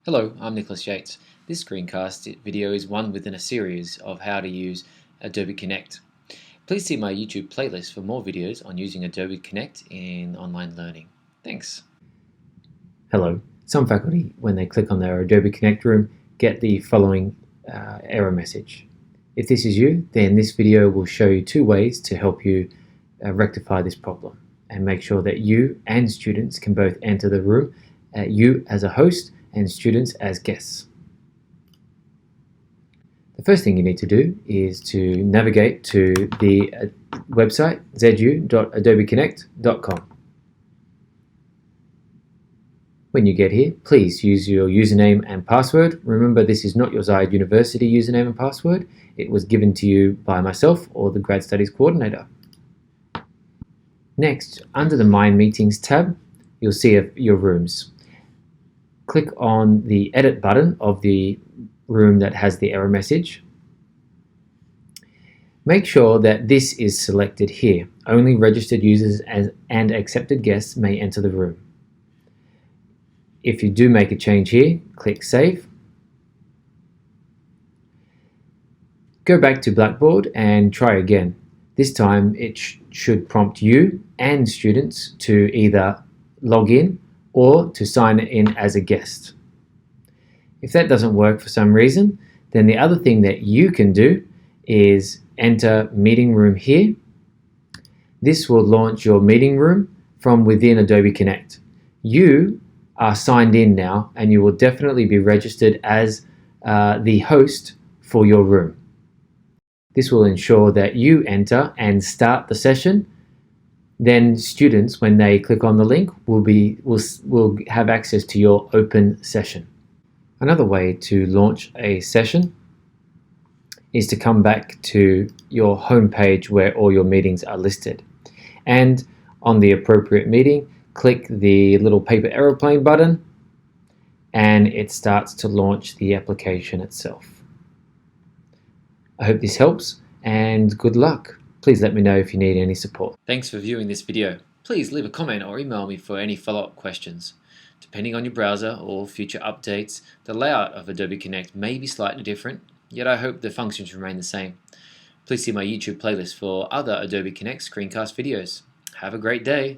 Hello, I'm Nicholas Yates. This screencast video is one within a series of how to use Adobe Connect. Please see my YouTube playlist for more videos on using Adobe Connect in online learning. Thanks. Hello. Some faculty, when they click on their Adobe Connect room, get the following error message. If this is you, then this video will show you two ways to help you rectify this problem and make sure that you and students can both enter the room, you as a host and students as guests. The first thing you need to do is to navigate to the website zu.adobeconnect.com. When you get here, please use your username and password. Remember, this is not your Zayed University username and password. It was given to you by myself or the Grad Studies Coordinator. Next, under the My Meetings tab, you'll see your rooms. Click on the Edit button of the room that has the error message. Make sure that this is selected here. Only registered users and accepted guests may enter the room. If you do make a change here, click Save. Go back to Blackboard and try again. This time it should prompt you and students to either log in or to sign in as a guest. If that doesn't work for some reason, then the other thing that you can do is enter Meeting Room here. This will launch your meeting room from within Adobe Connect. You are signed in now and you will definitely be registered as the host for your room. This will ensure that you enter and start the session. Then students, when they click on the link, will have access to your open session. Another way to launch a session is to come back to your home page where all your meetings are listed. And on the appropriate meeting, click the little paper aeroplane button and it starts to launch the application itself. I hope this helps and good luck. Please let me know if you need any support. Thanks for viewing this video. Please leave a comment or email me for any follow-up questions. Depending on your browser or future updates, the layout of Adobe Connect may be slightly different, yet I hope the functions remain the same. Please see my YouTube playlist for other Adobe Connect screencast videos. Have a great day.